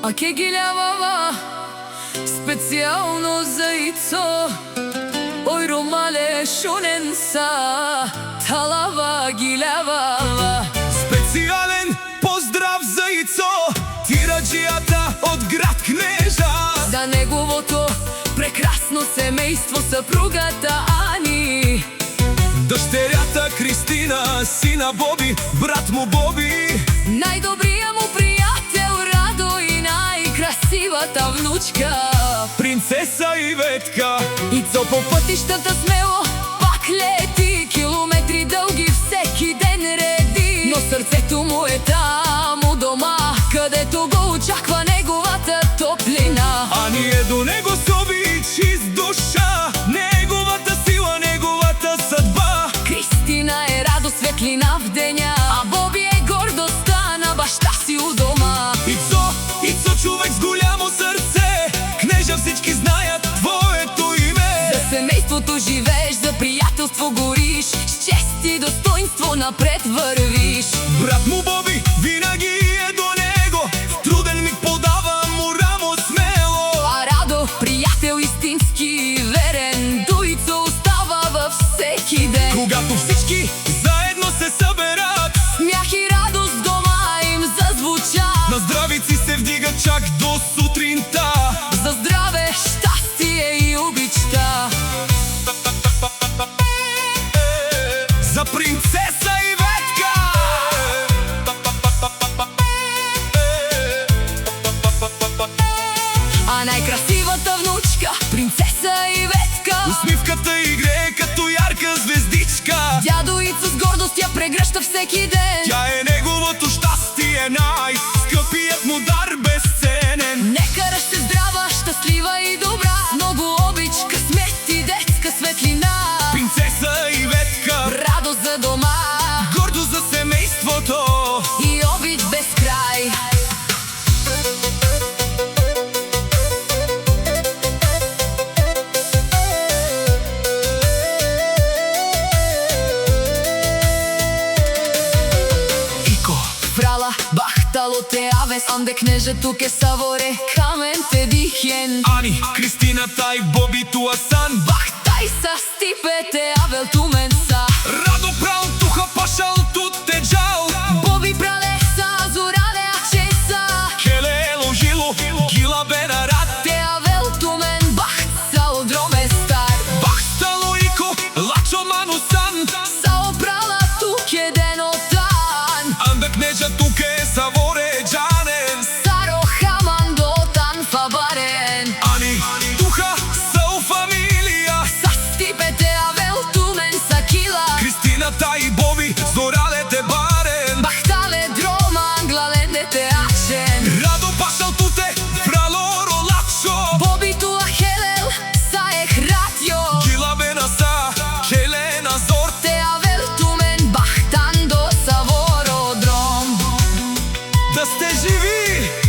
А ке ги лявава специјално за ицо. Ој ромале шунен са, талава ги лявава. Специјален поздрав за ицо, тираџијата од град Кнежа. За неговото прекрасно семејство, сапругата Ани, доштерјата Кристина, сина Боби, брат му Боби, најдобријат му пријател Радо и најкрасивата внучка принцеса Иветка. Ицо по пътищата смело пак лети, километри дълги всеки ден реди, но сърцето му е там у дома, където го очаква неговата топлина. Ани е до него с обич и с душа, неговата сила, неговата съдба. Кристина е радост, светлина в деня, а Боби е гордостта на баща си у дома. Ицо човек с голямо сърце, Кнежа всички знаят твоето име. За семейството живееш, за приятелство гориш, с чест и достоинство напред вървиш. Брат му Боби винаги е до него, в труден миг подава му рамо смело. А Радо, приятел истински и верен, до Ицо остава във всеки ден. Когато всички заедно се съберат, смях и радост в дома им зазвуча. на здравици се вдига чак до сутринта. За здраве, щастие и обичта. За принцеса Иветка. А най-красивата внучка, принцеса Иветка, Усмивката й грее като ярка звездичка. дядо Ицо с гордост я прегръща всеки ден. Тя е неговото щастие, най-скъпият му дар безценен. Нека ръще здрава, щастлива и добра, с много обич, късмет и детска светлина. Принцеса Иветка, Радост за дома, гордост за семейството и обич без край. Frala, bahtalo te aves, ande Кнежето ке саворе, камен те дихен. Ани, Кристината и Боби туасан, Бахтай са стипете авел тумен са. Радо прал туха пашал тут те джал. Боби прале са зорале аче са. Келело жило, гила бена рад. Те авел тумен бахт са одроме стар. Бахтало ико, лачо манусан. Са опрала тук е денотан. Анда Кнежа тук е саворе джанен. Саро хаман дотан фабарен. Ани, туха са у фамилия. Са стипете авел тумен са кила. Кристината и Боби, зоралете барен. Бахтале дроман глалендете ачен. Радо пашал туте, прало ролачо. Боби туа хелел са ех ратио. Гила бена са, Хелена зор. Те авел тумен бахтан до савородром. Да сте живи!